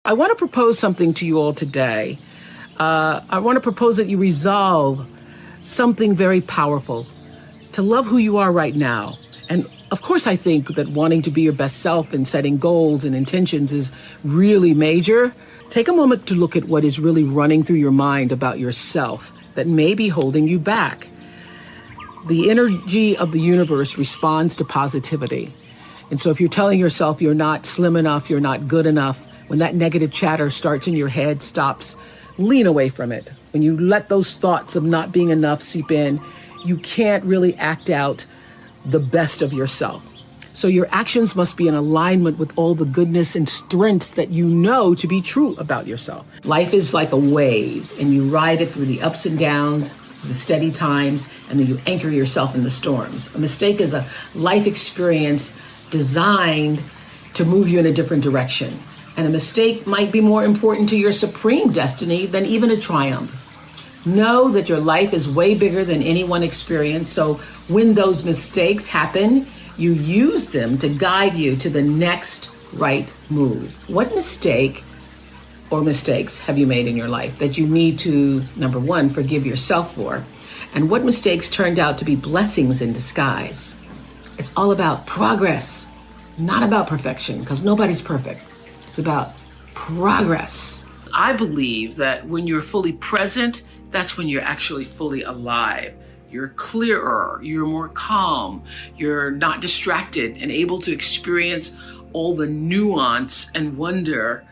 I want to propose something to you all today. I want to propose that you resolve something very powerful, to love who you are right now. And of course, I think that wanting to be your best self and setting goals and intentions is really major. Take a moment to look at what is really running through your mind about yourself that may be holding you back. The energy of the universe responds to positivity. And so if you're telling yourself you're not slim enough, you're not good enough, when that negative chatter starts in your head, stops, lean away from it. When you let those thoughts of not being enough seep in, you can't really act out the best of yourself. So your actions must be in alignment with all the goodness and strengths that you know to be true about yourself. Life is like a wave, and you ride it through the ups and downs, the steady times, and then you anchor yourself in the storms. A mistake is a life experience designed to move you in a different direction. And a mistake might be more important to your supreme destiny than even a triumph. Know that your life is way bigger than any one experience. So when those mistakes happen, you use them to guide you to the next right move. What mistake or mistakes have you made in your life that you need to, number one, forgive yourself for? And what mistakes turned out to be blessings in disguise? It's all about progress, not about perfection, because nobody's perfect. It's about progress. I believe that when you're fully present, that's when you're actually fully alive. You're clearer, you're more calm, you're not distracted and able to experience all the nuance and wonder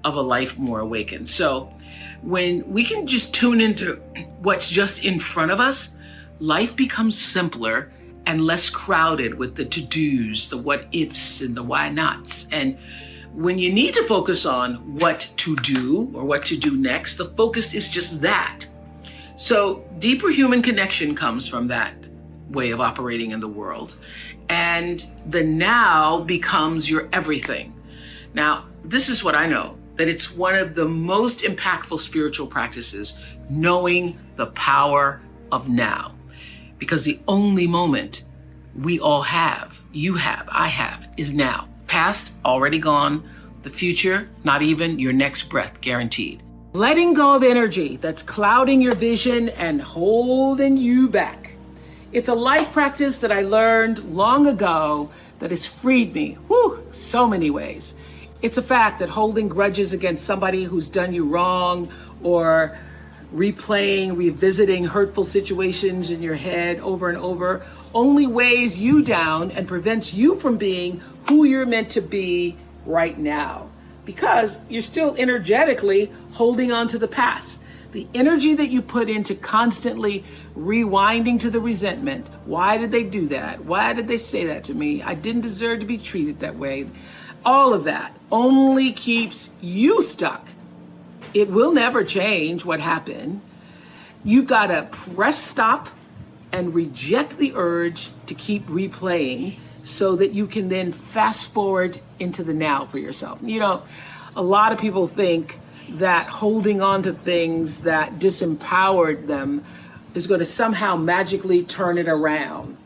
of a life more awakened. So when we can just tune into what's just in front of us, life becomes simpler and less crowded with the to-dos, the what-ifs and the why-nots. And when you need to focus on what to do or what to do next, the focus is just that. So deeper human connection comes from that way of operating in the world. And the now becomes your everything. Now, this is what I know, that it's one of the most impactful spiritual practices, knowing the power of now. Because the only moment we all have, you have, I have, is now. Past, already gone. The future, not even your next breath, guaranteed. Letting go of energy that's clouding your vision and holding you back. It's a life practice that I learned long ago that has freed me, so many ways. It's a fact that holding grudges against somebody who's done you wrong, or revisiting hurtful situations in your head over and over, only weighs you down and prevents you from being who you're meant to be right now, because you're still energetically holding on to the past. The energy that you put into constantly rewinding to the resentment. Why did they do that? Why did they say that to me? I didn't deserve to be treated that way. All of that only keeps you stuck. It will never change what happened. You gotta press stop and reject the urge to keep replaying so that you can then fast forward into the now for yourself. You know, a lot of people think that holding on to things that disempowered them is going to somehow magically turn it around.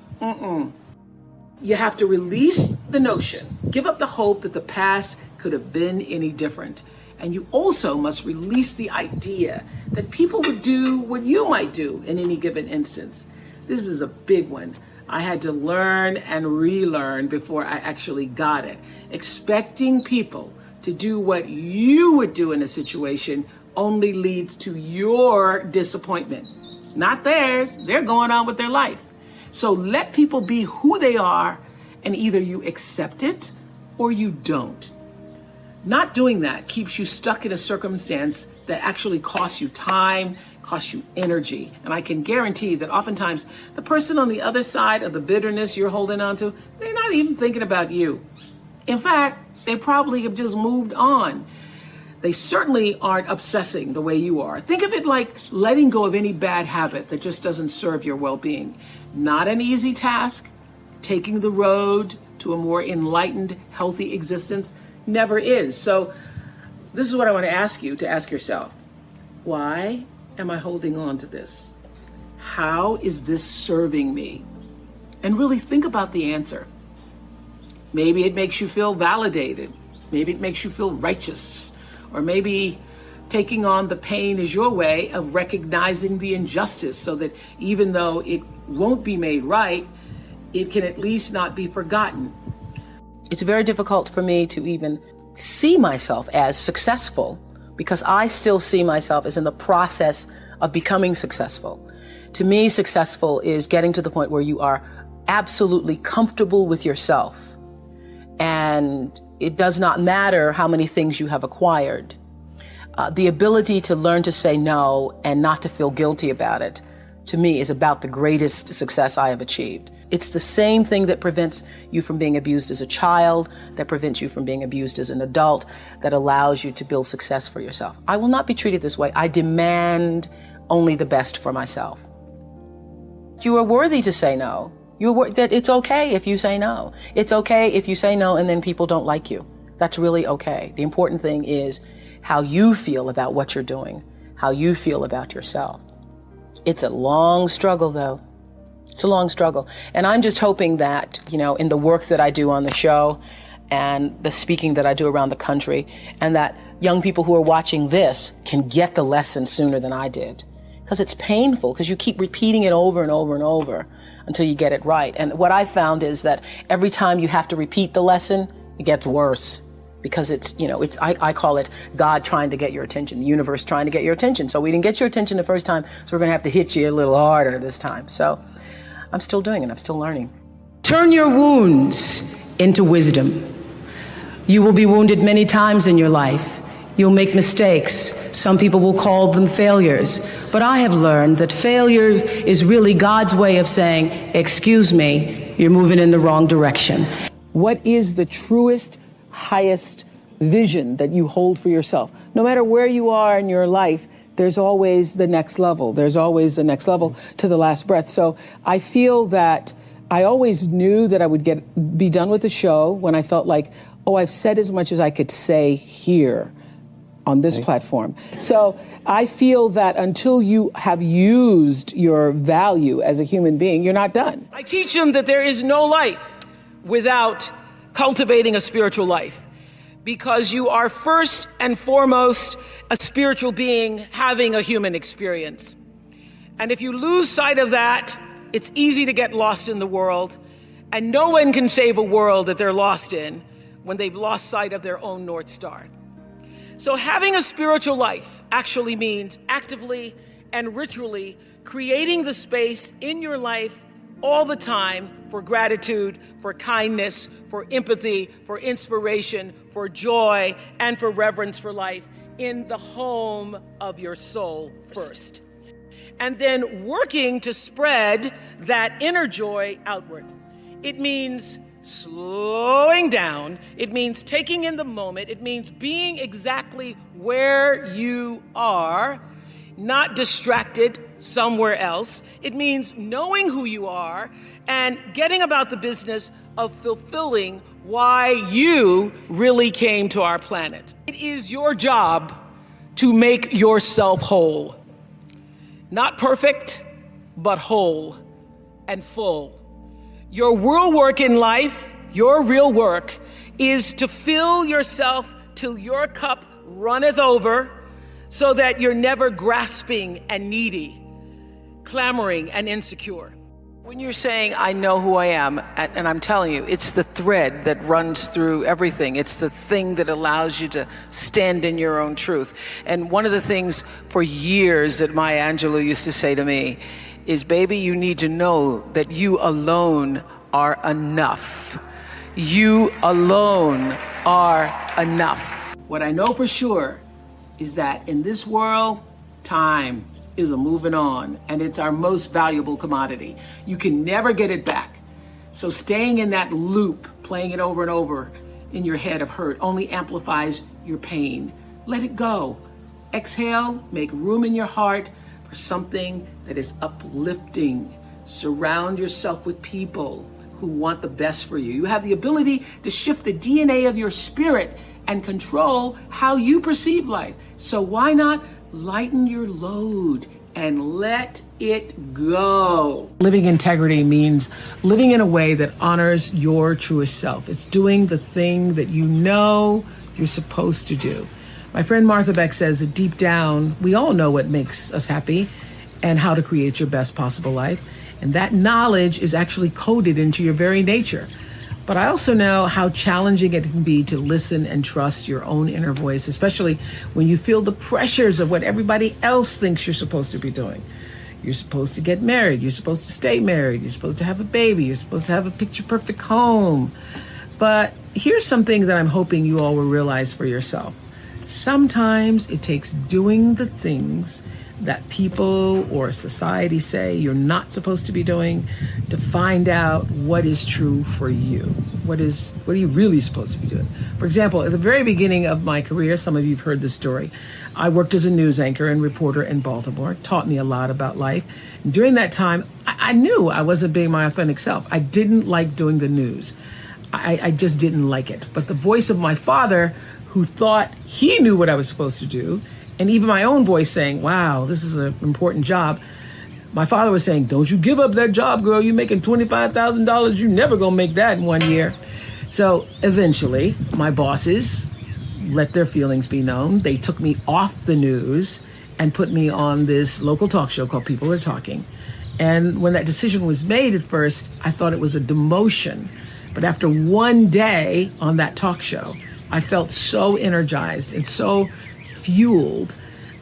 You have to release the notion, give up the hope that the past could have been any different. And you also must release the idea that people would do what you might do in any given instance. This is a big one. I had to learn and relearn before I actually got it. Expecting people to do what you would do in a situation only leads to your disappointment, not theirs. They're going on with their life. So let people be who they are, and either you accept it or you don't. Not doing that keeps you stuck in a circumstance that actually costs you time, costs you energy. And I can guarantee that oftentimes the person on the other side of the bitterness you're holding on to, they're not even thinking about you. In fact, they probably have just moved on. They certainly aren't obsessing the way you are. Think of it like letting go of any bad habit that just doesn't serve your well-being. Not an easy task. Taking the road to a more enlightened, healthy existence never is. So this is what I want to ask you to ask yourself. Why am I holding on to this? How is this serving me? And really think about the answer. Maybe it makes you feel validated. Maybe it makes you feel righteous. Or maybe taking on the pain is your way of recognizing the injustice so that even though it won't be made right, it can at least not be forgotten. It's very difficult for me to even see myself as successful because I still see myself as in the process of becoming successful. To me, successful is getting to the point where you are absolutely comfortable with yourself. And it does not matter how many things you have acquired. The ability to learn to say no and not to feel guilty about it, to me, is about the greatest success I have achieved. It's the same thing that prevents you from being abused as a child, that prevents you from being abused as an adult, that allows you to build success for yourself. I will not be treated this way. I demand only the best for myself. You are worthy to say no. That it's okay if you say no. It's okay if you say no and then people don't like you. That's really okay. The important thing is how you feel about what you're doing, how you feel about yourself. It's a long struggle, though. It's a long struggle. And I'm just hoping that, in the work that I do on the show and the speaking that I do around the country, and that young people who are watching this can get the lesson sooner than I did. Because it's painful, because you keep repeating it over and over and over until you get it right. And what I found is that every time you have to repeat the lesson, it gets worse. Because I call it God trying to get your attention, the universe trying to get your attention. So we didn't get your attention the first time, so we're going to have to hit you a little harder this time. So I'm still doing it. I'm still learning. Turn your wounds into wisdom. You will be wounded many times in your life. You'll make mistakes. Some people will call them failures. But I have learned that failure is really God's way of saying, excuse me, you're moving in the wrong direction. What is the truest, highest vision that you hold for yourself? No matter where you are in your life, there's always the next level. There's always the next level to the last breath. So I feel that I always knew that I would be done with the show when I felt like, oh, I've said as much as I could say here on this platform. So I feel that until you have used your value as a human being, you're not done. I teach them that there is no life without cultivating a spiritual life, because you are first and foremost a spiritual being having a human experience. And if you lose sight of that, it's easy to get lost in the world, and no one can save a world that they're lost in when they've lost sight of their own North Star. So having a spiritual life actually means actively and ritually creating the space in your life all the time for gratitude, for kindness, for empathy, for inspiration, for joy, and for reverence for life in the home of your soul first. And then working to spread that inner joy outward. It means slowing down. It means taking in the moment. It means being exactly where you are, not distracted somewhere else. It means knowing who you are and getting about the business of fulfilling why you really came to our planet. It is your job to make yourself whole. Not perfect, but whole and full. Your real work in life, your real work, is to fill yourself till your cup runneth over, so that you're never grasping and needy, clamoring and insecure. When you're saying, I know who I am, and I'm telling you, it's the thread that runs through everything. It's the thing that allows you to stand in your own truth. And one of the things for years that Maya Angelou used to say to me is, baby, you need to know that you alone are enough. You alone are enough. What I know for sure is that in this world, time is a moving on, and it's our most valuable commodity. You can never get it back. So staying in that loop, playing it over and over in your head of hurt, only amplifies your pain. Let it go. Exhale, make room in your heart for something that is uplifting. Surround yourself with people who want the best for you. You have the ability to shift the DNA of your spirit and control how you perceive life. So why not lighten your load and let it go? Living integrity means living in a way that honors your truest self. It's doing the thing that you know you're supposed to do. My friend Martha Beck says that deep down, we all know what makes us happy and how to create your best possible life. And that knowledge is actually coded into your very nature. But I also know how challenging it can be to listen and trust your own inner voice, especially when you feel the pressures of what everybody else thinks you're supposed to be doing. You're supposed to get married. You're supposed to stay married. You're supposed to have a baby. You're supposed to have a picture-perfect home. But here's something that I'm hoping you all will realize for yourself. Sometimes it takes doing the things that people or society say you're not supposed to be doing to find out what is true for you. What are you really supposed to be doing? For example, at the very beginning of my career, some of you have heard this story, I worked as a news anchor and reporter in Baltimore. It taught me a lot about life. And during that time, I knew I wasn't being my authentic self. I didn't like doing the news. I just didn't like it. But the voice of my father, who thought he knew what I was supposed to do, and even my own voice saying, wow, this is an important job. My father was saying, don't you give up that job, girl. You're making $25,000. You're never going to make that in 1 year. So eventually, my bosses let their feelings be known. They took me off the news and put me on this local talk show called People Are Talking. And when that decision was made at first, I thought it was a demotion. But after one day on that talk show, I felt so energized and so fueled.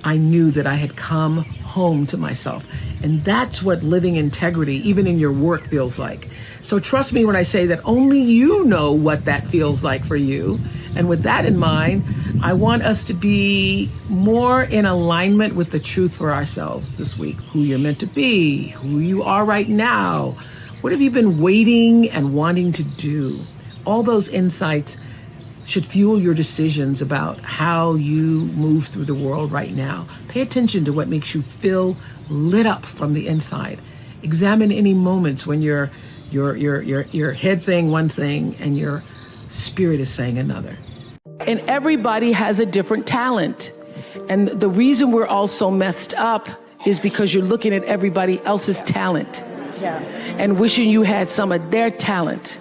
I knew that I had come home to myself. And that's what living integrity, even in your work, feels like. So trust me when I say that only you know what that feels like for you. And with that in mind, I want us to be more in alignment with the truth for ourselves this week. Who you're meant to be, who you are right now. What have you been waiting and wanting to do? All those insights should fuel your decisions about how you move through the world right now. Pay attention to what makes you feel lit up from the inside. Examine any moments when your head saying one thing and your spirit is saying another. And everybody has a different talent. And the reason we're all so messed up is because you're looking at everybody else's talent and wishing you had some of their talent.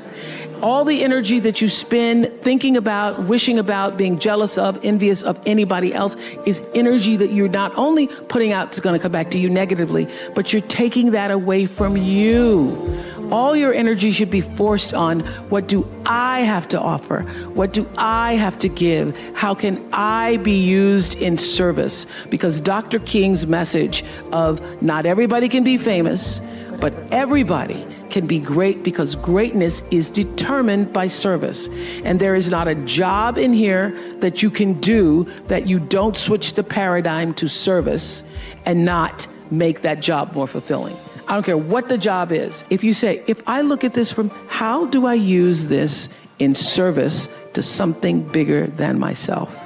All the energy that you spend thinking about, wishing about, being jealous of, envious of anybody else is energy that you're not only putting out, it's going to come back to you negatively, but you're taking that away from you. All your energy should be forced on, what do I have to offer? What do I have to give? How can I be used in service? Because Dr. King's message of not everybody can be famous, but everybody can be great, because greatness is determined by service. And there is not a job in here that you can do that you don't switch the paradigm to service and not make that job more fulfilling. I don't care what the job is. If you say, if I look at this from how do I use this in service to something bigger than myself,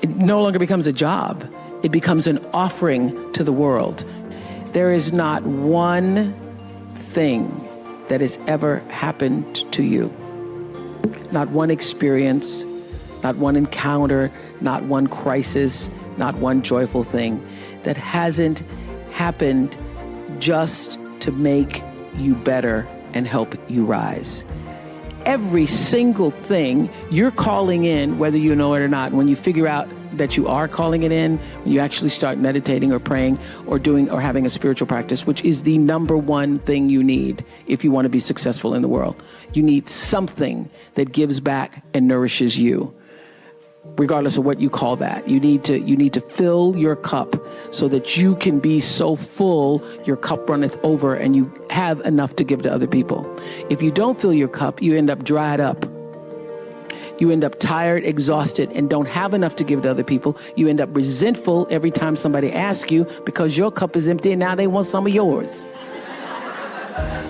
it no longer becomes a job. It becomes an offering to the world. There is not one thing that has ever happened to you. Not one experience, not one encounter, not one crisis, not one joyful thing that hasn't happened just to make you better and help you rise. Every single thing you're calling in, whether you know it or not, when you figure out that you are calling it in, when you actually start meditating or praying or doing or having a spiritual practice, which is the number one thing you need if you want to be successful in the world. You need something that gives back and nourishes you, regardless of what you call that. You need to fill your cup so that you can be so full your cup runneth over and you have enough to give to other people. If you don't fill your cup, you end up dried up. You end up tired, exhausted, and don't have enough to give to other people. You end up resentful every time somebody asks you because your cup is empty and now they want some of yours.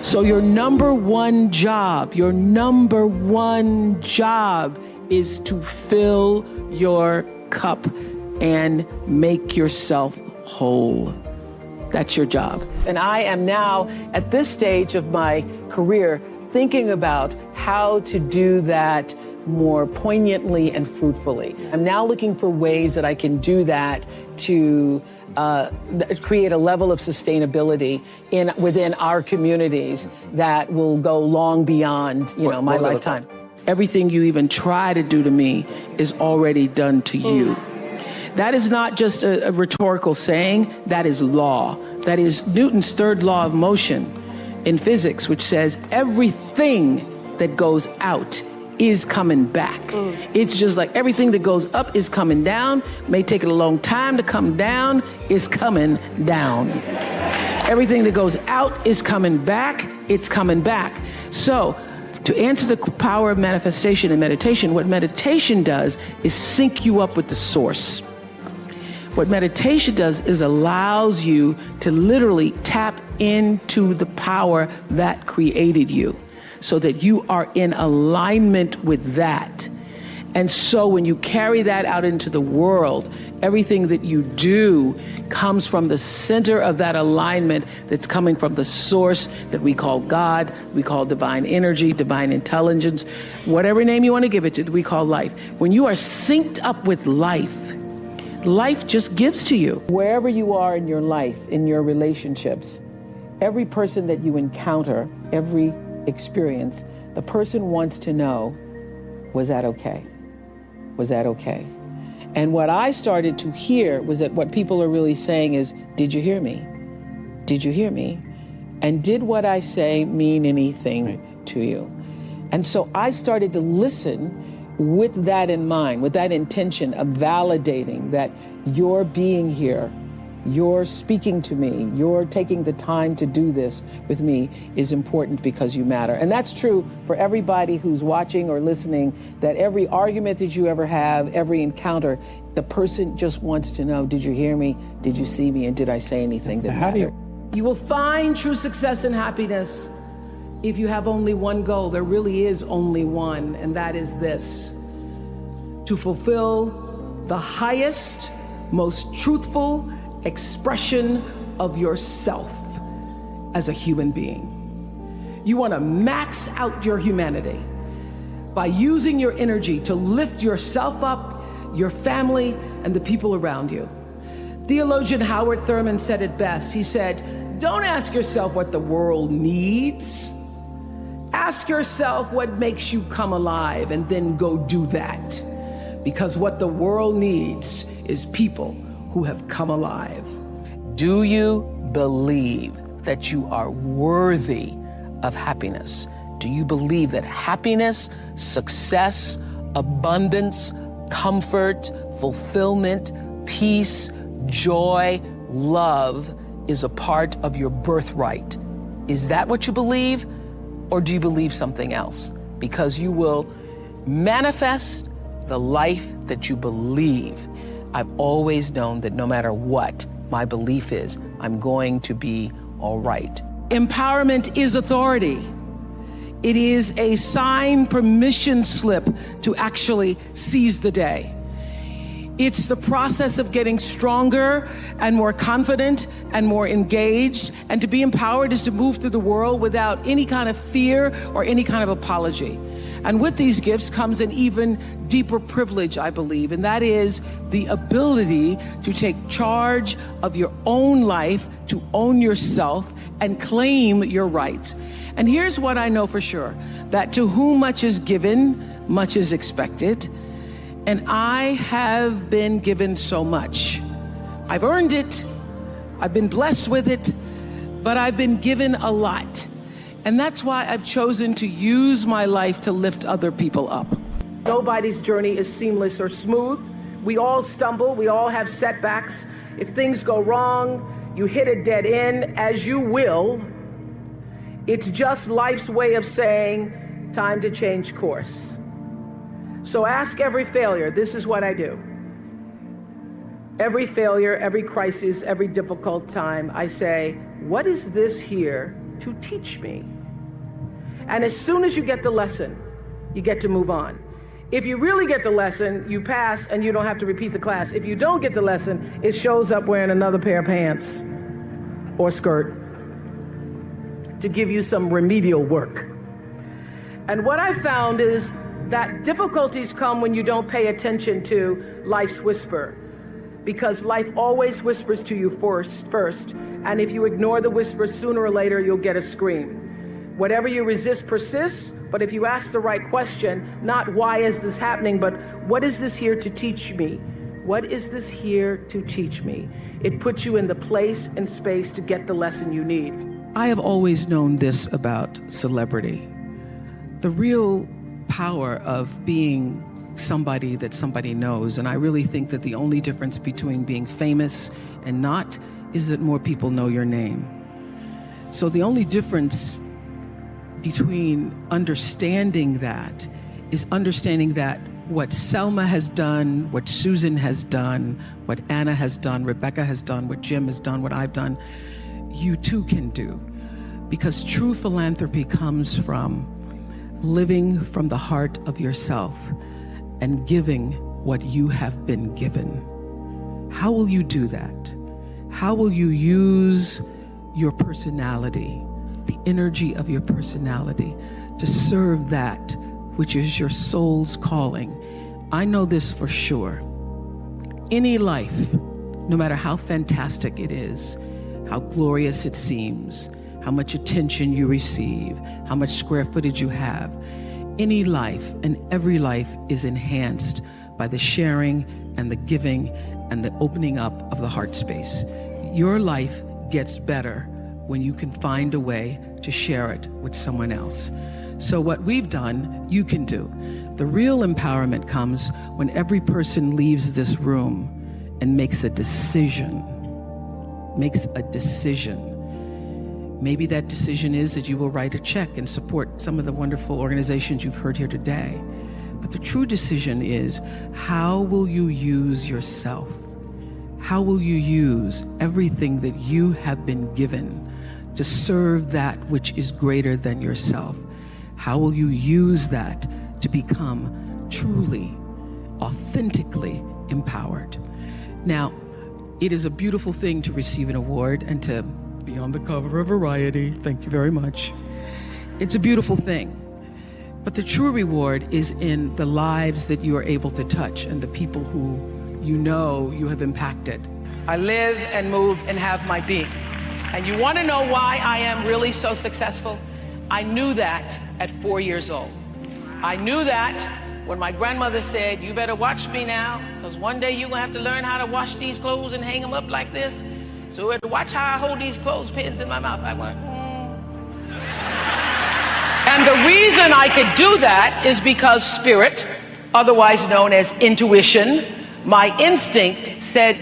So your number one job is to fill your cup and make yourself whole. That's your job. And I am now at this stage of my career thinking about how to do that more poignantly and fruitfully. I'm now looking for ways that I can do that to create a level of sustainability within our communities that will go long beyond my lifetime. everything you even try to do to me is already done to you. That is not just a rhetorical saying, that is law. That is Newton's third law of motion in physics, which says everything that goes out is coming back. It's just like everything that goes up is coming down. May take it a long time to come down, is coming down. Everything that goes out is coming back, it's coming back. So, to answer the power of manifestation and meditation, what meditation does is sync you up with the source. What meditation does is allows you to literally tap into the power that created you, so that you are in alignment with that. And so when you carry that out into the world, everything that you do comes from the center of that alignment that's coming from the source that we call God, we call divine energy, divine intelligence, whatever name you want to give it to, we call life. When you are synced up with life, life just gives to you. Wherever you are in your life, in your relationships, every person that you encounter, every experience, the person wants to know, was that okay? Was that okay? And what I started to hear was that what people are really saying is, did you hear me? Did you hear me? And did what I say mean anything to you? And so I started to listen with that in mind, with that intention of validating that your being here, you're speaking to me, you're taking the time to do this with me is important because you matter. And that's true for everybody who's watching or listening, that every argument that you ever have, every encounter, the person just wants to know, did you hear me? Did you see me? And did I say anything that mattered? You will find true success and happiness if you have only one goal. There really is only one, and that is this: to fulfill the highest, most truthful expression of yourself as a human being. You want to max out your humanity by using your energy to lift yourself up, your family, and the people around you. Theologian Howard Thurman said it best. He said, don't ask yourself what the world needs. Ask yourself what makes you come alive, and then go do that. Because what the world needs is people who have come alive. Do you believe that you are worthy of happiness? Do you believe that happiness, success, abundance, comfort, fulfillment, peace, joy, love is a part of your birthright? Is that what you believe? Or do you believe something else? Because you will manifest the life that you believe. I've always known that no matter what my belief is, I'm going to be all right. Empowerment is authority. It is a signed permission slip to actually seize the day. It's the process of getting stronger and more confident and more engaged. And to be empowered is to move through the world without any kind of fear or any kind of apology. And with these gifts comes an even deeper privilege, I believe, and that is the ability to take charge of your own life, to own yourself, and claim your rights. And here's what I know for sure, that to whom much is given, much is expected. And I have been given so much. I've earned it, I've been blessed with it, but I've been given a lot. And that's why I've chosen to use my life to lift other people up. Nobody's journey is seamless or smooth. We all stumble, we all have setbacks. If things go wrong, you hit a dead end, as you will. It's just life's way of saying, time to change course. So ask every failure, this is what I do. Every failure, every crisis, every difficult time, I say, what is this here to teach me? And as soon as you get the lesson, you get to move on. If you really get the lesson, you pass and you don't have to repeat the class. If you don't get the lesson, it shows up wearing another pair of pants or skirt to give you some remedial work. And what I found is that difficulties come when you don't pay attention to life's whisper, because life always whispers to you first, and if you ignore the whisper, sooner or later you'll get a scream. Whatever you resist persists, but if you ask the right question, not why is this happening, but what is this here to teach me? What is this here to teach me? It puts you in the place and space to get the lesson you need. I have always known this about celebrity. The real power of being somebody that somebody knows, and I really think that the only difference between being famous and not is that more people know your name. So the only difference between understanding that is understanding that what Selma has done, what Susan has done, what Anna has done, Rebecca has done, what Jim has done, what I've done, you too can do. Because true philanthropy comes from living from the heart of yourself and giving what you have been given. How will you do that? How will you use your personality, the energy of your personality, to serve that which is your soul's calling? I know this for sure. Any life, no matter how fantastic it is, how glorious it seems, how much attention you receive, how much square footage you have, any life and every life is enhanced by the sharing and the giving and the opening up of the heart space. Your life gets better when you can find a way to share it with someone else. So what we've done, you can do. The real empowerment comes when every person leaves this room and makes a decision. Maybe that decision is that you will write a check and support some of the wonderful organizations you've heard here today. But the true decision is, how will you use yourself? How will you use everything that you have been given to serve that which is greater than yourself? How will you use that to become truly, authentically empowered? Now, it is a beautiful thing to receive an award and to be on the cover of Variety. Thank you very much. It's a beautiful thing. But the true reward is in the lives that you are able to touch and the people who you know you have impacted. I live and move and have my being. And you want to know why I am really so successful? I knew that at 4 years old. I knew that when my grandmother said, you better watch me now, because one day you're going to have to learn how to wash these clothes and hang them up like this. So watch how I hold these clothespins in my mouth. I went, And the reason I could do that is because spirit, otherwise known as intuition, my instinct said,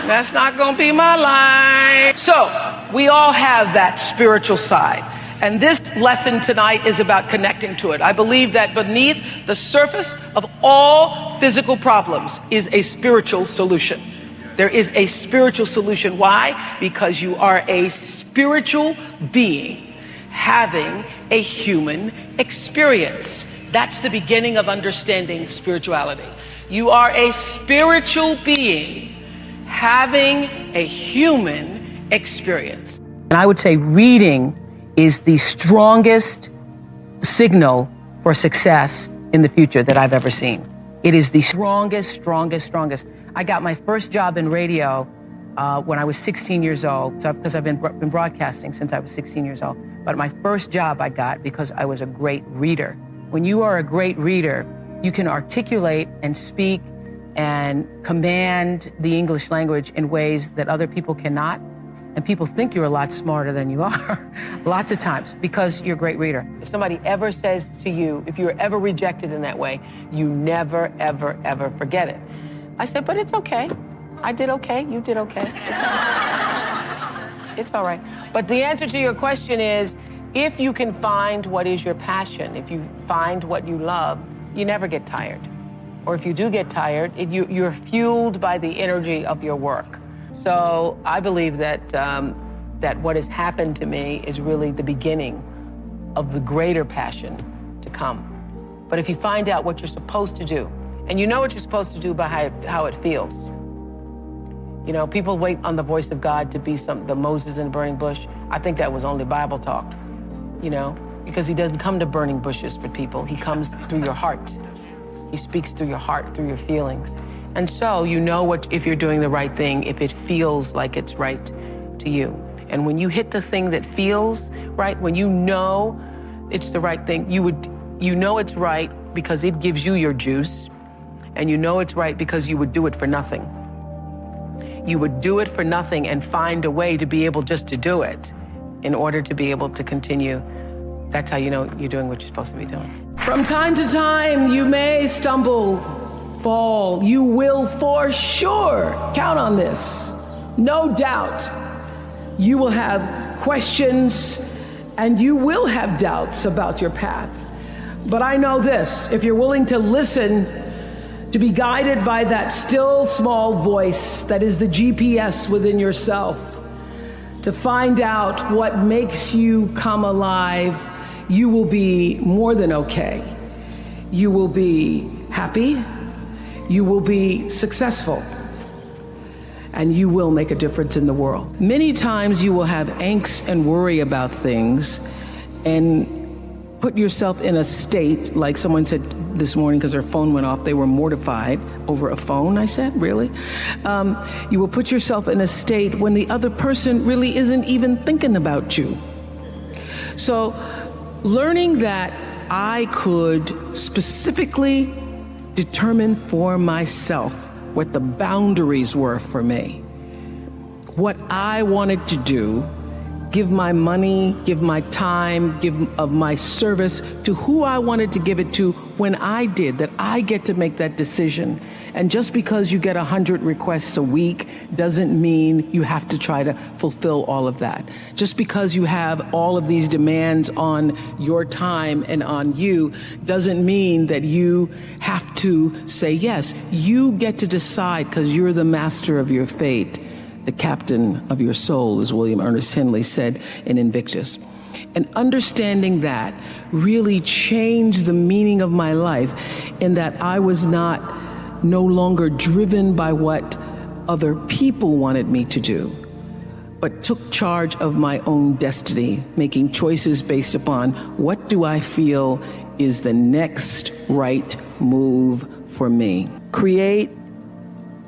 that's not going to be my life. So we all have that spiritual side. And this lesson tonight is about connecting to it. I believe that beneath the surface of all physical problems is a spiritual solution. There is a spiritual solution. Why? Because you are a spiritual being having a human experience. That's the beginning of understanding spirituality. You are a spiritual being having a human experience. And I would say reading is the strongest signal for success in the future that I've ever seen. It is the strongest. I got my first job in radio when I was 16 years old, because I've been broadcasting since I was 16 years old. But my first job I got because I was a great reader. When you are a great reader, you can articulate and speak and command the English language in ways that other people cannot. And people think you're a lot smarter than you are, lots of times, because you're a great reader. If somebody ever says to you, if you're ever rejected in that way, you never, ever, ever forget it. I said, but it's okay. I did okay, you did okay. It's all right. It's all right. But the answer to your question is, if you can find what is your passion, if you find what you love, you never get tired. Or if you do get tired, you're fueled by the energy of your work. So I believe that that what has happened to me is really the beginning of the greater passion to come. But if you find out what you're supposed to do, and you know what you're supposed to do by how it feels. You know, people wait on the voice of God to be the Moses in the burning bush. I think that was only Bible talk, you know, because he doesn't come to burning bushes for people. He comes through your heart. He speaks through your heart, through your feelings. And so you know if you're doing the right thing, if it feels like it's right to you. And when you hit the thing that feels, right, when you know it's the right thing, you know it's right because it gives you your juice, and you know it's right because you would do it for nothing. You would do it for nothing and find a way to be able just to do it in order to be able to continue. That's how you know you're doing what you're supposed to be doing. From time to time, you may stumble, fall. You will for sure count on this. No doubt. You will have questions and you will have doubts about your path. But I know this, if you're willing to listen, to be guided by that still small voice that is the GPS within yourself, to find out what makes you come alive, you will be more than okay. You will be happy, you will be successful, and you will make a difference in the world. Many times you will have angst and worry about things and put yourself in a state, like someone said this morning because their phone went off, they were mortified over a phone. I said, really? You will put yourself in a state when the other person really isn't even thinking about you. So learning that I could specifically determine for myself what the boundaries were for me, what I wanted to do, give my money, give my time, give of my service to who I wanted to give it to when I did, that I get to make that decision. And just because you get 100 requests a week doesn't mean you have to try to fulfill all of that. Just because you have all of these demands on your time and on you doesn't mean that you have to say yes. You get to decide because you're the master of your fate. The captain of your soul, as William Ernest Henley said in Invictus. And understanding that really changed the meaning of my life, in that I was no longer driven by what other people wanted me to do, but took charge of my own destiny, making choices based upon what do I feel is the next right move for me. Create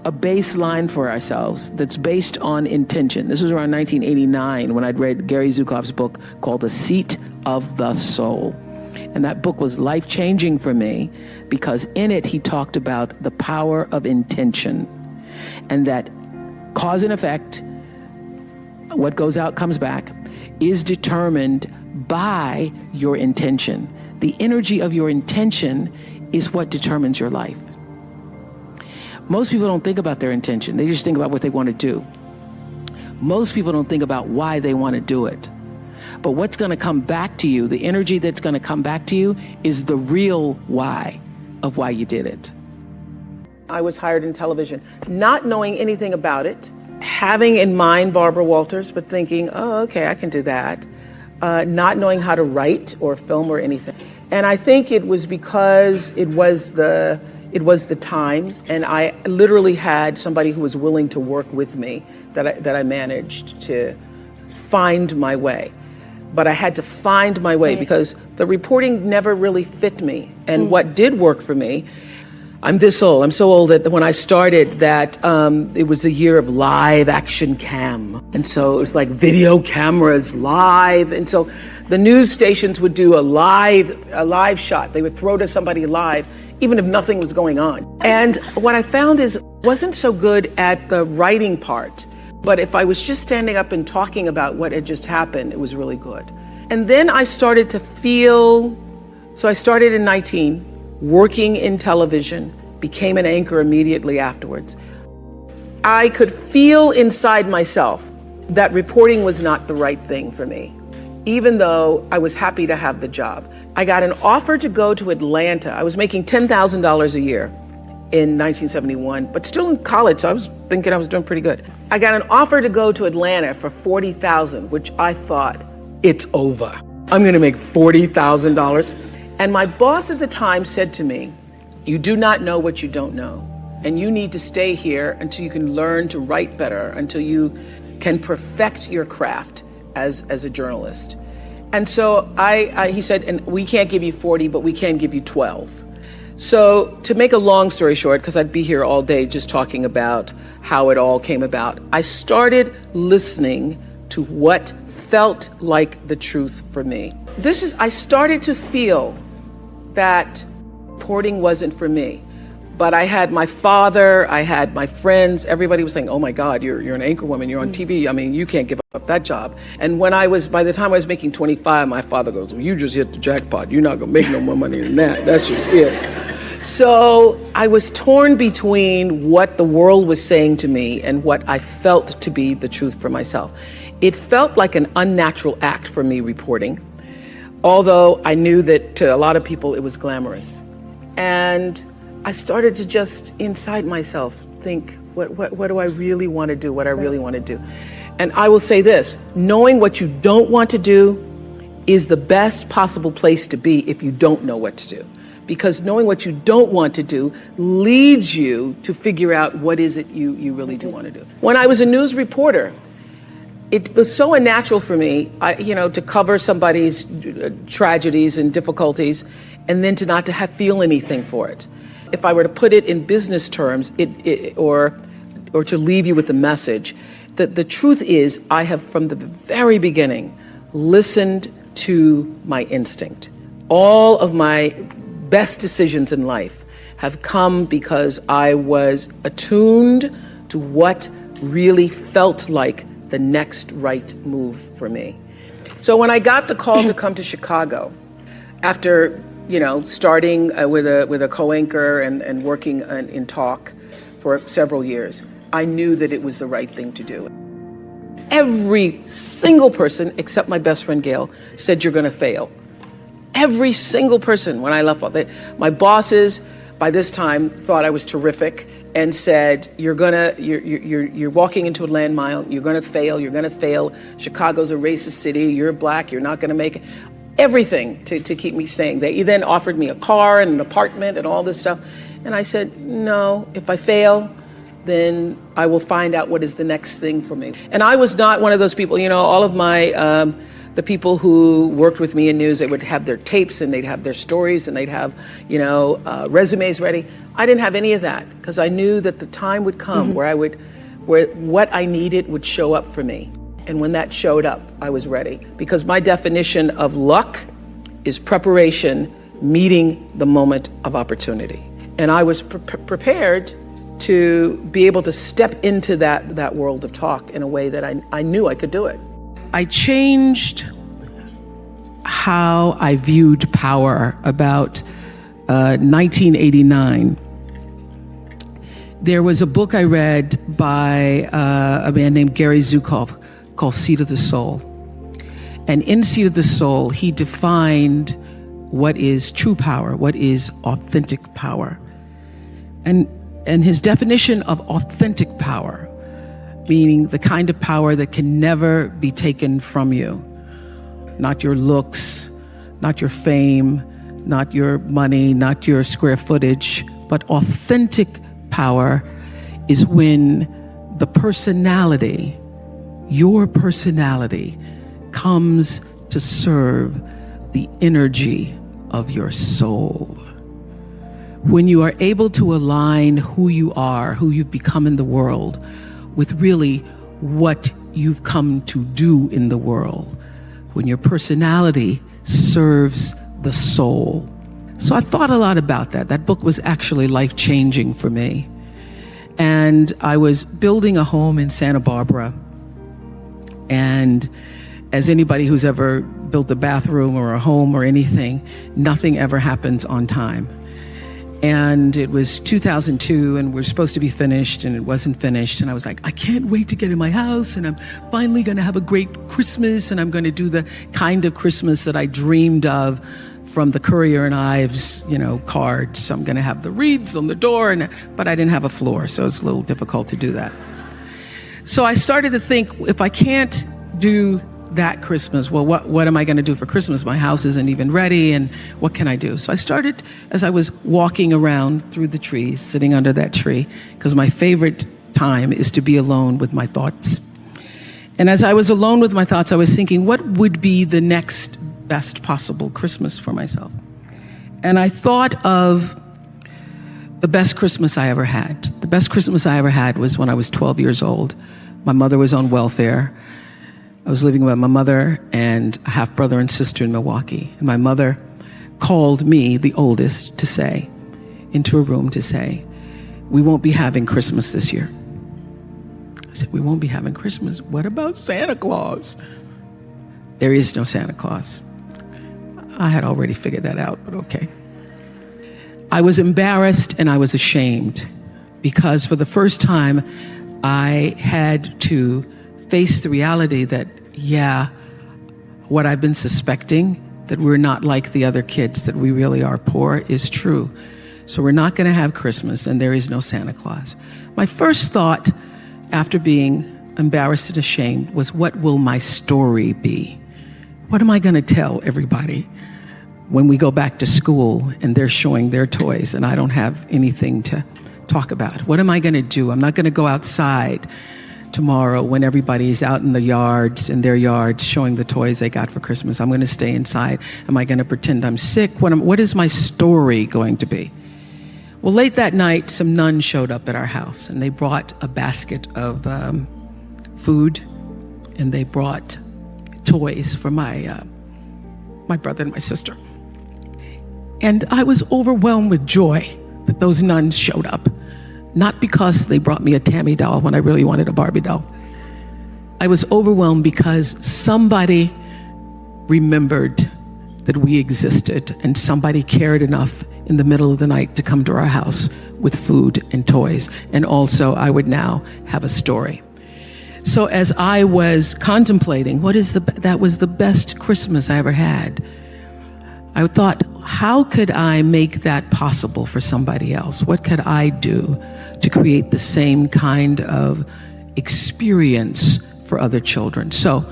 a baseline for ourselves that's based on intention. This was around 1989 when I'd read Gary Zukav's book called The Seat of the Soul. And that book was life-changing for me because in it he talked about the power of intention, and that cause and effect, what goes out comes back, is determined by your intention. The energy of your intention is what determines your life. Most people don't think about their intention. They just think about what they want to do. Most people don't think about why they want to do it. But what's going to come back to you, the energy that's going to come back to you, is the real why of why you did it. I was hired in television, not knowing anything about it, having in mind Barbara Walters, but thinking, oh, okay, I can do that. Not knowing how to write or film or anything. And I think it was because it was the times, and I literally had somebody who was willing to work with me that I managed to find my way. But I had to find my way because the reporting never really fit me. And what did work for me, I'm this old. I'm so old that when I started that, it was a year of live action cam. And so it was like video cameras live. And so the news stations would do a live shot. They would throw to somebody live, even if nothing was going on. And what I found is I wasn't so good at the writing part, but if I was just standing up and talking about what had just happened, it was really good. And then I started to feel, so I started in 19, working in television, became an anchor immediately afterwards. I could feel inside myself that reporting was not the right thing for me, even though I was happy to have the job. I got an offer to go to Atlanta. I was making $10,000 a year in 1971, but still in college, so I was thinking I was doing pretty good. I got an offer to go to Atlanta for $40,000, which I thought, it's over. I'm gonna make $40,000. And my boss at the time said to me, you do not know what you don't know. And you need to stay here until you can learn to write better, until you can perfect your craft as a journalist. And so he said, and we can't give you 40, but we can give you 12. So to make a long story short, because I'd be here all day just talking about how it all came about, I started listening to what felt like the truth for me. I started to feel that reporting wasn't for me. But I had my father, I had my friends, everybody was saying, oh my God, you're an anchor woman, you're on TV. I mean, you can't give up that job. And by the time I was making 25, my father goes, well, you just hit the jackpot. You're not gonna make no more money than that. That's just it. So I was torn between what the world was saying to me and what I felt to be the truth for myself. It felt like an unnatural act for me reporting, although I knew that to a lot of people it was glamorous. And I started to just inside myself think, what do I really want to do, what I really want to do. And I will say this, knowing what you don't want to do is the best possible place to be if you don't know what to do. Because knowing what you don't want to do leads you to figure out what is it you really do want to do. When I was a news reporter, it was so unnatural for me, to cover somebody's tragedies and difficulties and then to not to feel anything for it. If I were to put it in business terms, or to leave you with the message, that the truth is I have from the very beginning listened to my instinct. All of my best decisions in life have come because I was attuned to what really felt like the next right move for me. So when I got the call to come to Chicago, after starting with a co-anchor and working in talk for several years, I knew that it was the right thing to do. Every single person, except my best friend Gail, said you're gonna fail. Every single person when I left, my bosses by this time thought I was terrific and said, you're walking into a landmine, you're gonna fail, Chicago's a racist city, you're black, you're not gonna make it. Everything to keep me staying. They then offered me a car and an apartment and all this stuff. And I said, no, if I fail, then I will find out what is the next thing for me. And I was not one of those people, all of my, the people who worked with me in news, they would have their tapes and they'd have their stories and they'd have, resumes ready. I didn't have any of that because I knew that the time would come where what I needed would show up for me. And when that showed up, I was ready. Because my definition of luck is preparation meeting the moment of opportunity. And I was prepared to be able to step into that world of talk in a way that I knew I could do it. I changed how I viewed power about 1989. There was a book I read by a man named Gary Zukav called Seat of the Soul. And in Seat of the Soul, he defined what is true power, what is authentic power. And his definition of authentic power, meaning the kind of power that can never be taken from you. Not your looks, not your fame, not your money, not your square footage, but authentic power is when the personality, your personality, comes to serve the energy of your soul. When you are able to align who you are, who you've become in the world, with really what you've come to do in the world, when your personality serves the soul. So I thought a lot about that. That book was actually life-changing for me. And I was building a home in Santa Barbara. And as anybody who's ever built a bathroom or a home or anything, nothing ever happens on time. And it was 2002 and we're supposed to be finished and it wasn't finished. And I was like, I can't wait to get in my house and I'm finally gonna have a great Christmas and I'm gonna do the kind of Christmas that I dreamed of from the Courier and Ives, cards. So I'm gonna have the wreaths on the door, but I didn't have a floor, so it's a little difficult to do that. So I started to think, if I can't do that Christmas, well, what am I going to do for Christmas? My house isn't even ready, and what can I do? So I started, as I was walking around through the trees, sitting under that tree, because my favorite time is to be alone with my thoughts. And as I was alone with my thoughts, I was thinking, what would be the next best possible Christmas for myself? And I thought of the best Christmas I ever had. The best Christmas I ever had was when I was 12 years old. My mother was on welfare. I was living with my mother and a half brother and sister in Milwaukee. And my mother called me, the oldest, to say, into a room to say, we won't be having Christmas this year. I said, we won't be having Christmas. What about Santa Claus? There is no Santa Claus. I had already figured that out, but okay. I was embarrassed and I was ashamed because for the first time, I had to face the reality that, what I've been suspecting, that we're not like the other kids, that we really are poor, is true. So we're not going to have Christmas and there is no Santa Claus. My first thought after being embarrassed and ashamed was, what will my story be? What am I going to tell everybody when we go back to school and they're showing their toys and I don't have anything to talk about? What am I going to do? I'm not going to go outside tomorrow when everybody's out in their yards showing the toys they got for Christmas. I'm going to stay inside. Am I going to pretend I'm sick? What is my story going to be? Well, late that night, some nuns showed up at our house and they brought a basket of food and they brought toys for my brother and my sister. And I was overwhelmed with joy that those nuns showed up. Not because they brought me a Tammy doll when I really wanted a Barbie doll. I was overwhelmed because somebody remembered that we existed and somebody cared enough in the middle of the night to come to our house with food and toys. And also I would now have a story. So as I was contemplating that was the best Christmas I ever had, I thought, how could I make that possible for somebody else? What could I do to create the same kind of experience for other children? So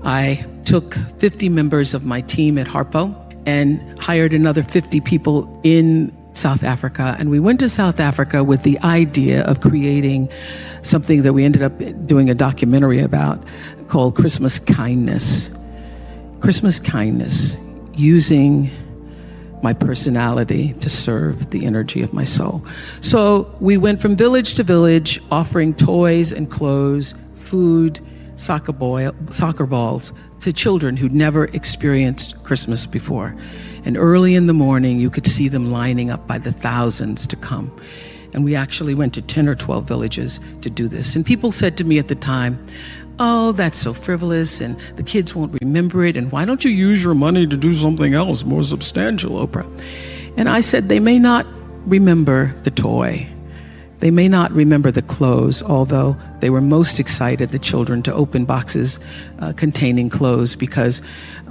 I took 50 members of my team at Harpo and hired another 50 people in South Africa. And we went to South Africa with the idea of creating something that we ended up doing a documentary about called Christmas Kindness. Christmas Kindness, using my personality to serve the energy of my soul. So we went from village to village, offering toys and clothes, food, soccer balls to children who'd never experienced Christmas before. And early in the morning, you could see them lining up by the thousands to come. And we actually went to 10 or 12 villages to do this. And people said to me at the time, oh, that's so frivolous and the kids won't remember it. And why don't you use your money to do something else more substantial, Oprah? And I said, they may not remember the toy. They may not remember the clothes, although they were most excited, the children, to open boxes containing clothes because,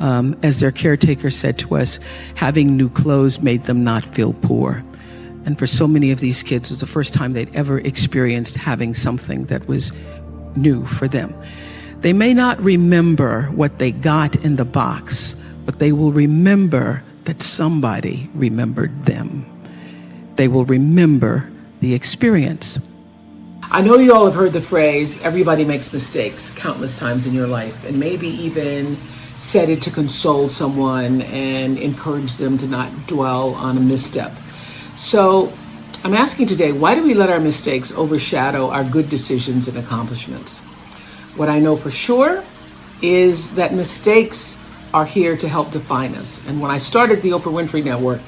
as their caretaker said to us, having new clothes made them not feel poor. And for so many of these kids, it was the first time they'd ever experienced having something that was new for them. They may not remember what they got in the box, but they will remember that somebody remembered them. They will remember the experience. I know you all have heard the phrase, everybody makes mistakes, countless times in your life, and maybe even said it to console someone and encourage them to not dwell on a misstep. So I'm asking today, why do we let our mistakes overshadow our good decisions and accomplishments? What I know for sure is that mistakes are here to help define us. And when I started the Oprah Winfrey Network,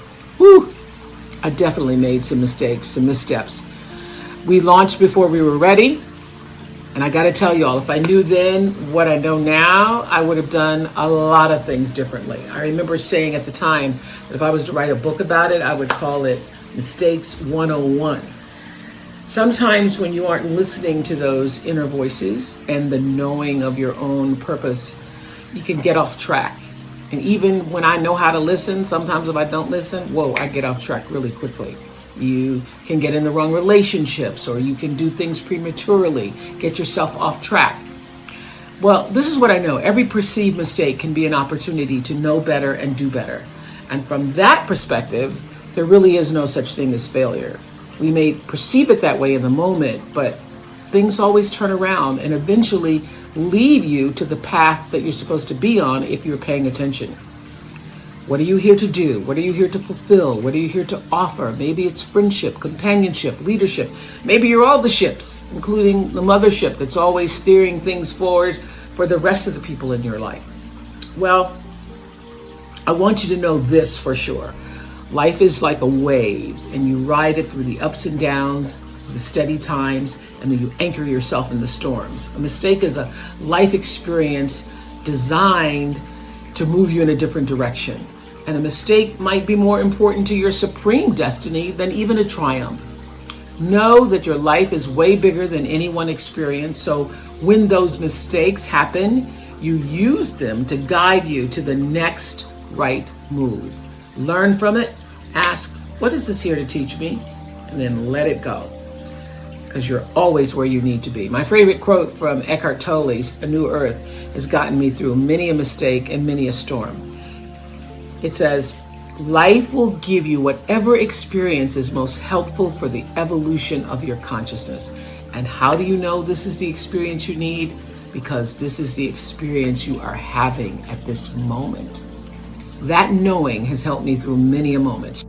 I definitely made some mistakes, some missteps. We launched before we were ready. And I got to tell y'all, if I knew then what I know now, I would have done a lot of things differently. I remember saying at the time that if I was to write a book about it, I would call it Mistakes 101. Sometimes when you aren't listening to those inner voices and the knowing of your own purpose, you can get off track. And even when I know how to listen, sometimes if I don't listen, I get off track really quickly. You can get in the wrong relationships, or you can do things prematurely, get yourself off track. Well, this is what I know. Every perceived mistake can be an opportunity to know better and do better. And from that perspective, there really is no such thing as failure. We may perceive it that way in the moment, but things always turn around and eventually lead you to the path that you're supposed to be on if you're paying attention. What are you here to do? What are you here to fulfill? What are you here to offer? Maybe it's friendship, companionship, leadership. Maybe you're all the ships, including the mothership that's always steering things forward for the rest of the people in your life? Well, I want you to know this for sure. Life is like a wave, and you ride it through the ups and downs, the steady times, and then you anchor yourself in the storms. A mistake is a life experience designed to move you in a different direction. And a mistake might be more important to your supreme destiny than even a triumph. Know that your life is way bigger than any one experience. So when those mistakes happen, you use them to guide you to the next right move. Learn from it. Ask, what is this here to teach me? And then let it go, because you're always where you need to be. My favorite quote from Eckhart Tolle's A New Earth has gotten me through many a mistake and many a storm. It says, life will give you whatever experience is most helpful for the evolution of your consciousness. And how do you know this is the experience you need? Because this is the experience you are having at this moment. That knowing has helped me through many a moment.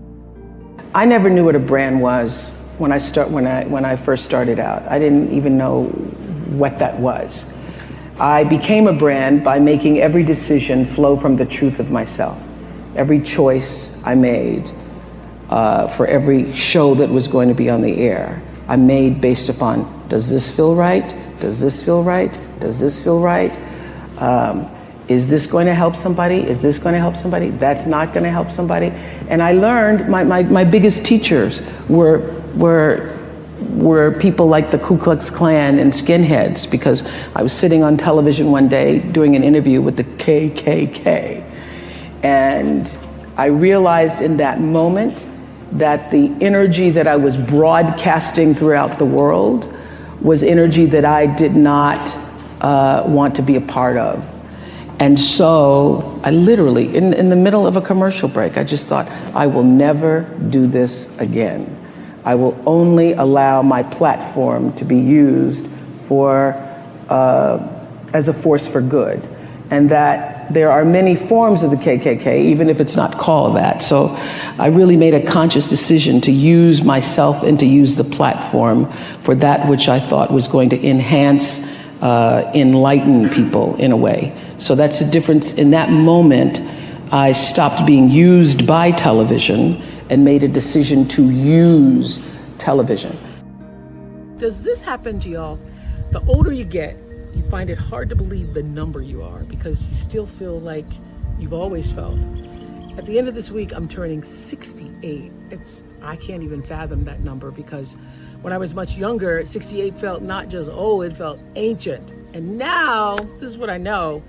I never knew what a brand was when I first started out. I didn't even know what that was. I became a brand by making every decision flow from the truth of myself. Every choice I made for every show that was going to be on the air, I made based upon, does this feel right? Does this feel right? Does this feel right? Is this going to help somebody? Is this going to help somebody? That's not going to help somebody. And I learned my biggest teachers were people like the Ku Klux Klan and skinheads, because I was sitting on television one day doing an interview with the KKK. And I realized in that moment that the energy that I was broadcasting throughout the world was energy that I did not want to be a part of. And so I literally, in the middle of a commercial break, I just thought, I will never do this again. I will only allow my platform to be used for as a force for good. And that there are many forms of the KKK, even if it's not called that. So I really made a conscious decision to use myself and to use the platform for that which I thought was going to enhance, enlighten people in a way. So that's the difference. In that moment, I stopped being used by television and made a decision to use television. Does this happen to y'all? The older you get, you find it hard to believe the number you are, because you still feel like you've always felt. At the end of this week, I'm turning 68. I can't even fathom that number, because when I was much younger, 68 felt not just old, it felt ancient. And now, this is what I know,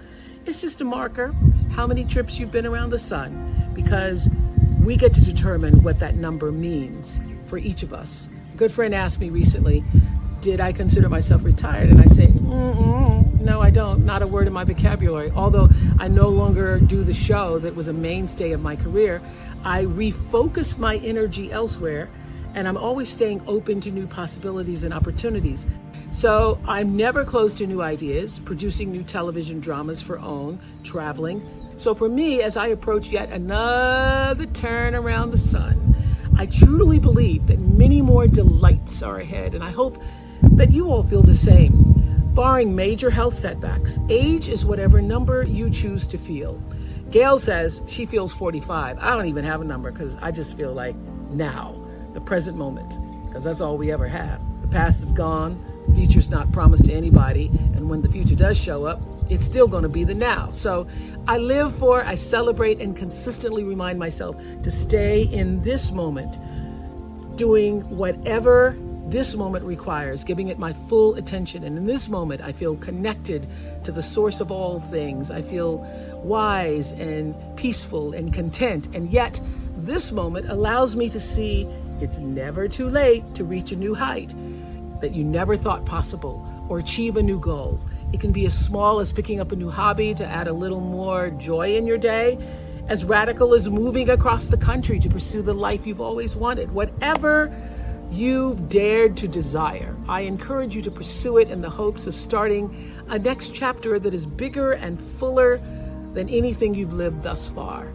it's just a marker, how many trips you've been around the sun, because we get to determine what that number means for each of us. A good friend asked me recently, did I consider myself retired? And I say, no, I don't. Not a word in my vocabulary. Although I no longer do the show that was a mainstay of my career, I refocus my energy elsewhere, and I'm always staying open to new possibilities and opportunities. So I'm never close to new ideas, producing new television dramas for OWN, traveling. So for me, as I approach yet another turn around the sun, I truly believe that many more delights are ahead, and I hope that you all feel the same. Barring major health setbacks, age is whatever number you choose to feel. Gail says she feels 45. I don't even have a number, because I just feel like now, the present moment, because that's all we ever have. The past is gone, the future's not promised to anybody, and when the future does show up, it's still going to be the now. So I live for, I celebrate, and consistently remind myself to stay in this moment, doing whatever this moment requires, giving it my full attention. And in this moment, I feel connected to the source of all things. I feel wise and peaceful and content. And yet, this moment allows me to see it's never too late to reach a new height that you never thought possible, or achieve a new goal. It can be as small as picking up a new hobby to add a little more joy in your day, as radical as moving across the country to pursue the life you've always wanted. Whatever you've dared to desire, I encourage you to pursue it in the hopes of starting a next chapter that is bigger and fuller than anything you've lived thus far.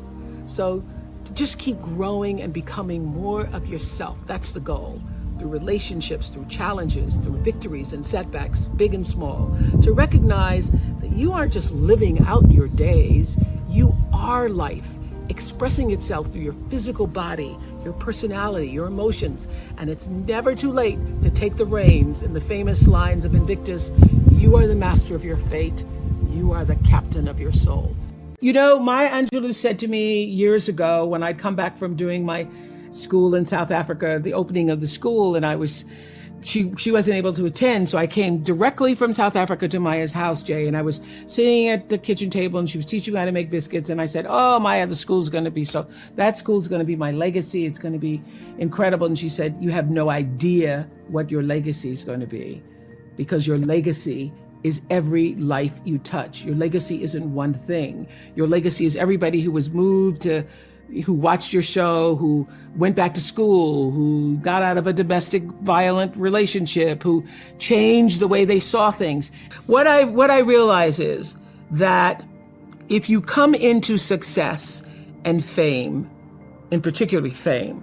So just keep growing and becoming more of yourself. That's the goal. through relationships, through challenges, through victories and setbacks, big and small, to recognize that you aren't just living out your days, you are life, expressing itself through your physical body, your personality, your emotions. And it's never too late to take the reins. In the famous lines of Invictus, you are the master of your fate. You are the captain of your soul. You know, Maya Angelou said to me years ago when I'd come back from doing my school in South Africa, the opening of the school, and she wasn't able to attend, so I came directly from South Africa to Maya's house, Jay, and I was sitting at the kitchen table and she was teaching me how to make biscuits, and I said, oh, Maya, that school's going to be my legacy. It's going to be incredible. And she said, you have no idea what your legacy is going to be, because your legacy is every life you touch. Your legacy isn't one thing. Your legacy is everybody who was moved to, who watched your show, who went back to school, who got out of a domestic violent relationship, who changed the way they saw things. What I realize is that if you come into success and fame, and particularly fame,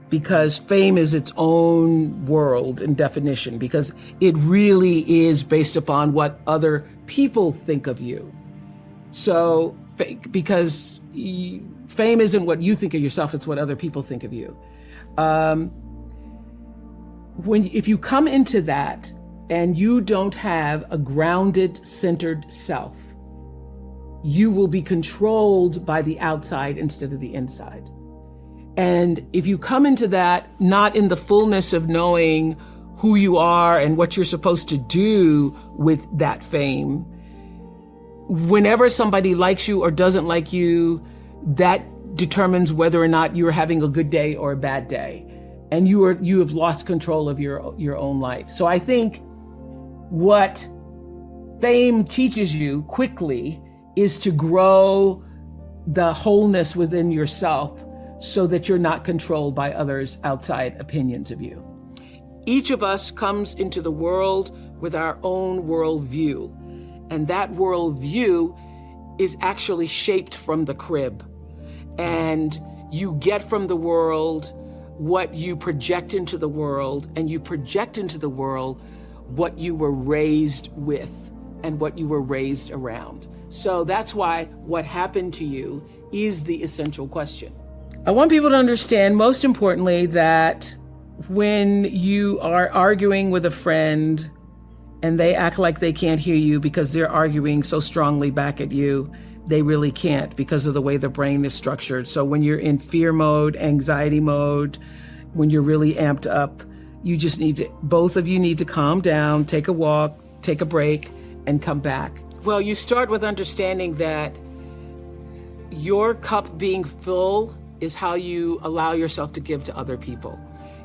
because fame is its own world in definition, because it really is based upon what other people think of you. So, because fame isn't what you think of yourself, it's what other people think of you. If you come into that and you don't have a grounded, centered self, you will be controlled by the outside instead of the inside. And if you come into that not in the fullness of knowing who you are and what you're supposed to do with that fame, whenever somebody likes you or doesn't like you, that determines whether or not you're having a good day or a bad day. And you have lost control of your own life. So I think what fame teaches you quickly is to grow the wholeness within yourself, so that you're not controlled by others' outside opinions of you. Each of us comes into the world with our own worldview, and that worldview is actually shaped from the crib. And you get from the world what you project into the world, and you project into the world what you were raised with and what you were raised around. So that's why what happened to you is the essential question. I want people to understand, most importantly, that when you are arguing with a friend and they act like they can't hear you because they're arguing so strongly back at you, they really can't, because of the way the brain is structured. So when you're in fear mode, anxiety mode, when you're really amped up, both of you need to calm down, take a walk, take a break, and come back. Well, you start with understanding that your cup being full is how you allow yourself to give to other people.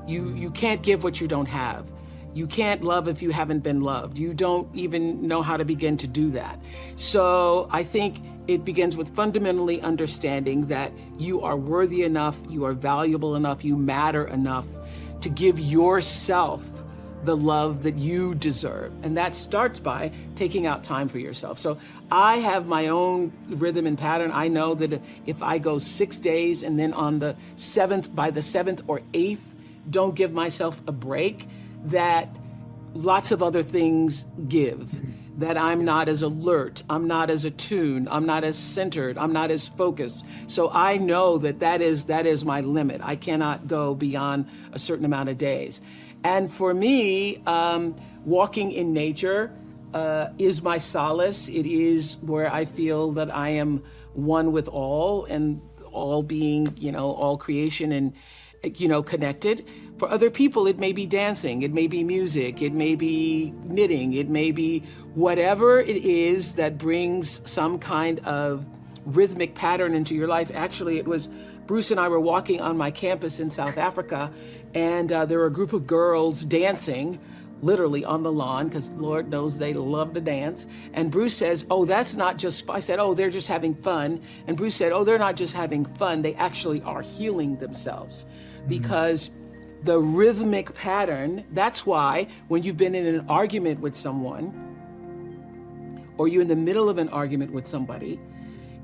You can't give what you don't have. You can't love if you haven't been loved. You don't even know how to begin to do that. So I think it begins with fundamentally understanding that you are worthy enough, you are valuable enough, you matter enough to give yourself the love that you deserve. And that starts by taking out time for yourself. So I have my own rhythm and pattern. I know that if I go 6 days and then by the 7th or 8th, don't give myself a break, that lots of other things give. That I'm not as alert, I'm not as attuned, I'm not as centered, I'm not as focused. So I know that is my limit. I cannot go beyond a certain amount of days. And for me, walking in nature is my solace. It is where I feel that I am one with all, and all being, all creation and, connected. For other people, it may be dancing, it may be music, it may be knitting, it may be whatever it is that brings some kind of rhythmic pattern into your life. Actually, it was Bruce and I were walking on my campus in South Africa, and there were a group of girls dancing, literally on the lawn, because Lord knows they love to dance. And Bruce says, oh, that's not just, I said, oh, they're just having fun. And Bruce said, oh, they're not just having fun, they actually are healing themselves. Because the rhythmic pattern, that's why when you've been in an argument with someone, or you're in the middle of an argument with somebody,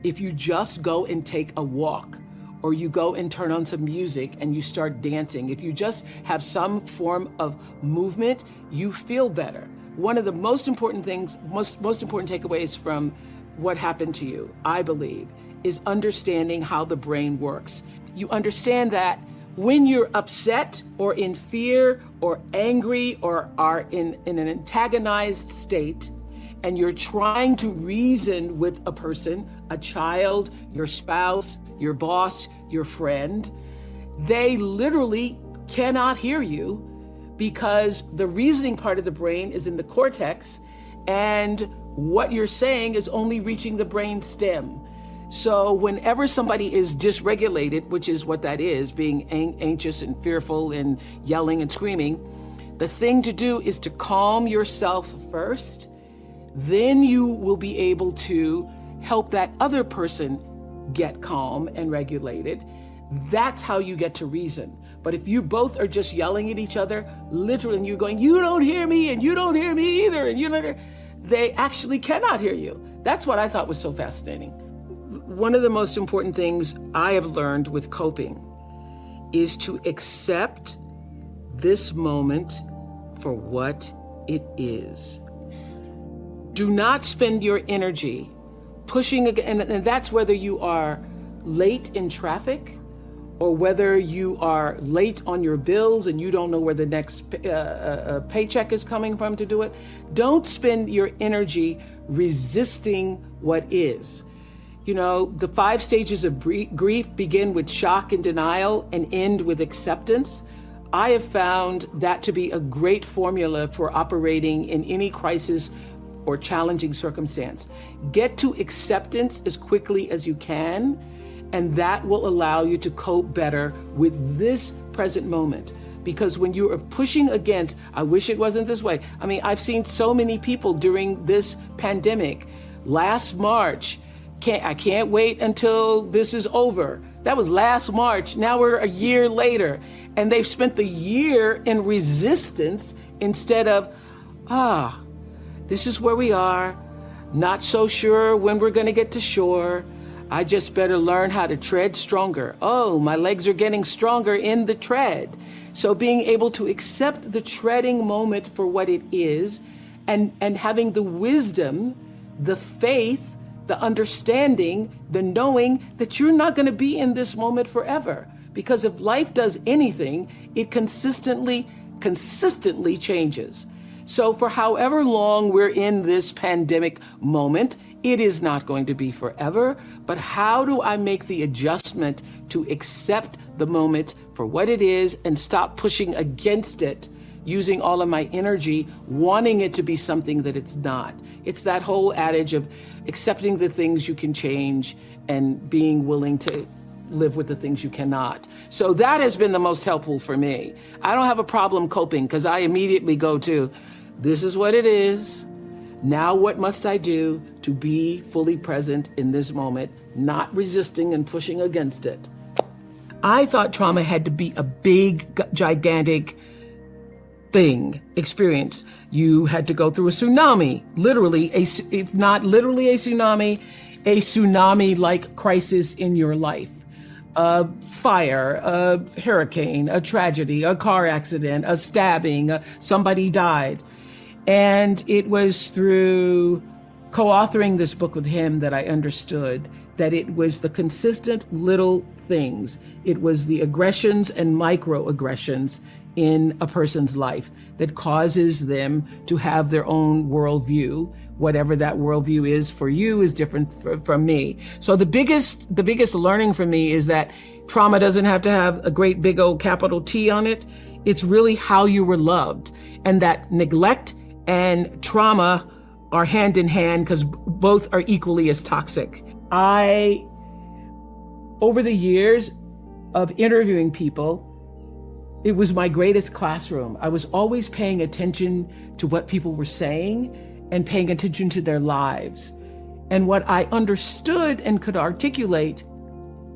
if you just go and take a walk, or you go and turn on some music and you start dancing. If you just have some form of movement, you feel better. One of the most important things, most important takeaways from what happened to you, I believe, is understanding how the brain works. You understand that when you're upset or in fear or angry or are in an antagonized state, and you're trying to reason with a person, a child, your spouse, your boss, your friend, they literally cannot hear you because the reasoning part of the brain is in the cortex, and what you're saying is only reaching the brain stem. So whenever somebody is dysregulated, which is what that is, being anxious and fearful and yelling and screaming, the thing to do is to calm yourself first. Then you will be able to help that other person get calm and regulated. That's how you get to reason. But if you both are just yelling at each other, literally, and you're going, you don't hear me, and you don't hear me either, and you don't, they actually cannot hear you. That's what I thought was so fascinating. One of the most important things I have learned with coping is to accept this moment for what it is. Do not spend your energy pushing, and that's whether you are late in traffic or whether you are late on your bills and you don't know where the next paycheck is coming from to do it. Don't spend your energy resisting what is. You know, the 5 stages of grief begin with shock and denial and end with acceptance. I have found that to be a great formula for operating in any crisis or challenging circumstance. Get to acceptance as quickly as you can, and that will allow you to cope better with this present moment. Because when you are pushing against, I wish it wasn't this way. I mean, I've seen so many people during this pandemic. Last March, I can't wait until this is over. That was last March. Now we're a year later, and they've spent the year in resistance instead of, this is where we are. Not so sure when we're going to get to shore. I just better learn how to tread stronger. Oh, my legs are getting stronger in the tread. So being able to accept the treading moment for what it is, and having the wisdom, the faith, the understanding, the knowing that you're not going to be in this moment forever. Because if life does anything, it consistently changes. So for however long we're in this pandemic moment, it is not going to be forever. But how do I make the adjustment to accept the moment for what it is and stop pushing against it, using all of my energy, wanting it to be something that it's not? It's that whole adage of accepting the things you can change and being willing to live with the things you cannot. So that has been the most helpful for me. I don't have a problem coping because I immediately go to, this is what it is. Now what must I do to be fully present in this moment, not resisting and pushing against it? I thought trauma had to be a big, gigantic experience. You had to go through a tsunami, literally, if not literally a tsunami-like crisis in your life. A fire, a hurricane, a tragedy, a car accident, a stabbing, somebody died. And it was through co-authoring this book with him that I understood that it was the consistent little things. It was the aggressions and microaggressions in a person's life that causes them to have their own worldview. Whatever that worldview is for you is different from me. So the biggest learning for me is that trauma doesn't have to have a great big old capital T on it. It's really how you were loved, and that neglect and trauma are hand in hand because both are equally as toxic. Over the years of interviewing people, it was my greatest classroom. I was always paying attention to what people were saying and paying attention to their lives. And what I understood and could articulate,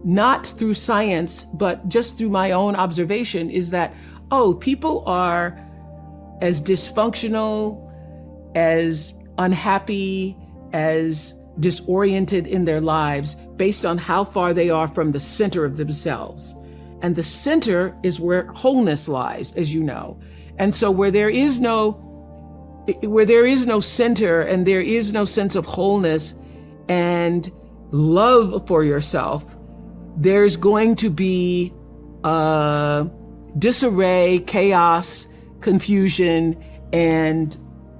not through science, but just through my own observation, is that, people are as dysfunctional, as unhappy, as disoriented in their lives based on how far they are from the center of themselves. And the center is where wholeness lies, as you know. And so where there is no center and there is no sense of wholeness and love for yourself, there's going to be disarray, chaos, confusion, and,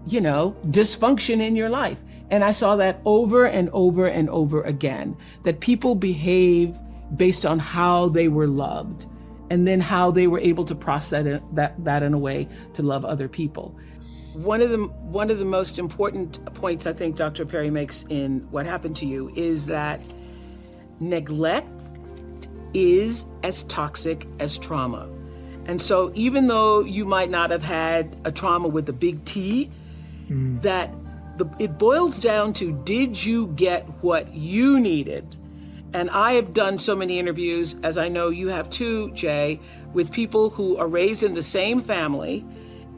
dysfunction in your life. And I saw that over and over and over again, that people behave based on how they were loved and then how they were able to process that in a way to love other people. One of the most important points I think Dr. Perry makes in What Happened to You is that neglect is as toxic as trauma. And so even though you might not have had a trauma with a big T, it boils down to, did you get what you needed? And I have done so many interviews, as I know you have too, Jay, with people who are raised in the same family,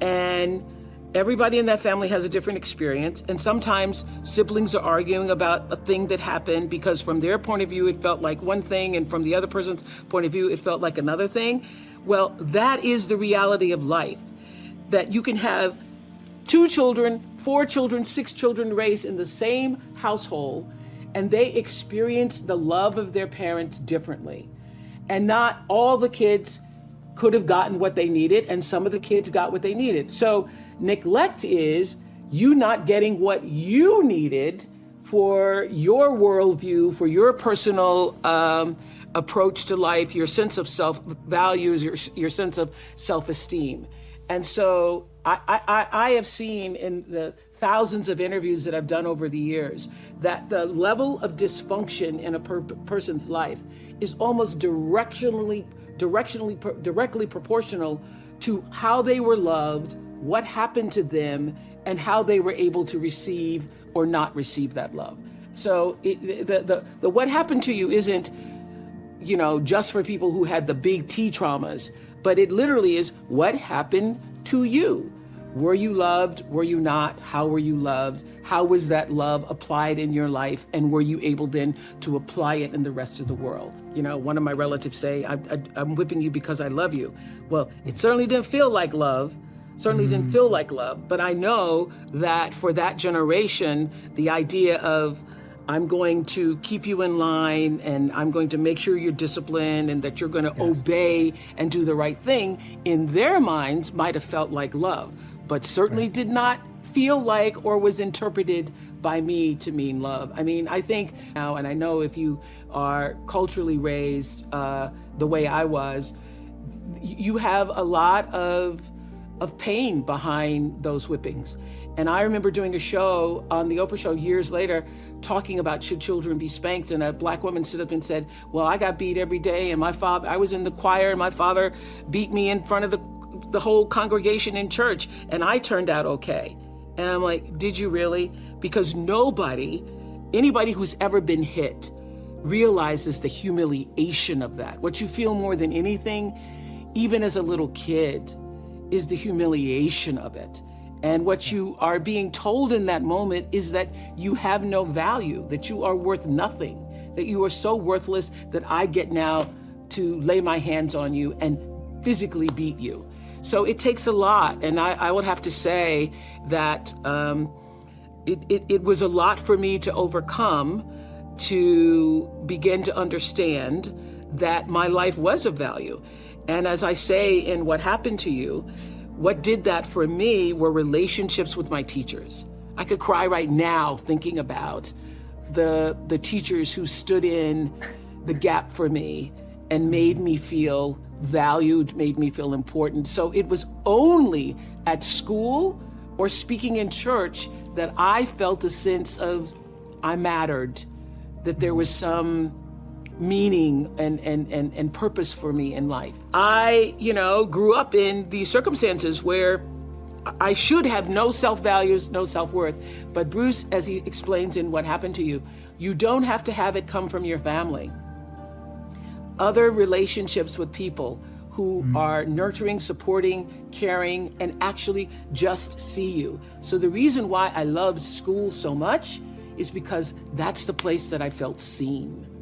and everybody in that family has a different experience. And sometimes siblings are arguing about a thing that happened because from their point of view, it felt like one thing, and from the other person's point of view, it felt like another thing. Well, that is the reality of life, that you can have 2 children, 4 children, 6 children raised in the same household, and they experience the love of their parents differently. And not all the kids could have gotten what they needed, and some of the kids got what they needed. So neglect is you not getting what you needed for your worldview, for your personal approach to life, your sense of self-values, your sense of self-esteem. And so I have seen in the thousands of interviews that I've done over the years that the level of dysfunction in a person's life is almost directly proportional to how they were loved, what happened to them, and how they were able to receive or not receive that love. So the what happened to you isn't, just for people who had the big T traumas, but it literally is what happened to you. Were you loved? Were you not? How were you loved? How was that love applied in your life? And were you able then to apply it in the rest of the world? One of my relatives say, I'm whipping you because I love you. Well, it certainly didn't feel like love. But I know that for that generation, the idea of I'm going to keep you in line and I'm going to make sure you're disciplined and that you're going to obey and do the right thing, in their minds might have felt like love, but certainly did not feel like or was interpreted by me to mean love. I mean, I think now, and I know if you are culturally raised the way I was, you have a lot of pain behind those whippings. And I remember doing a show on the Oprah show years later talking about should children be spanked, and a black woman stood up and said, well, I got beat every day, and I was in the choir and my father beat me in front of the whole congregation in church, and I turned out okay. And I'm like, did you really? Because anybody who's ever been hit realizes the humiliation of that. What you feel more than anything, even as a little kid, is the humiliation of it. And what you are being told in that moment is that you have no value, that you are worth nothing, that you are so worthless that I get now to lay my hands on you and physically beat you. So it takes a lot. And I would have to say that it was a lot for me to overcome, to begin to understand that my life was of value. And as I say in What Happened to You, what did that for me were relationships with my teachers. I could cry right now thinking about the teachers who stood in the gap for me and made me feel valued, made me feel important. So it was only at school or speaking in church that I felt a sense of I mattered, that there was some meaning and purpose for me in life. I, grew up in these circumstances where I should have no self-values, no self-worth. But Bruce, as he explains in What Happened to You, you don't have to have it come from your family. Other relationships with people who are nurturing, supporting, caring, and actually just see you. So the reason why I loved school so much is because that's the place that I felt seen.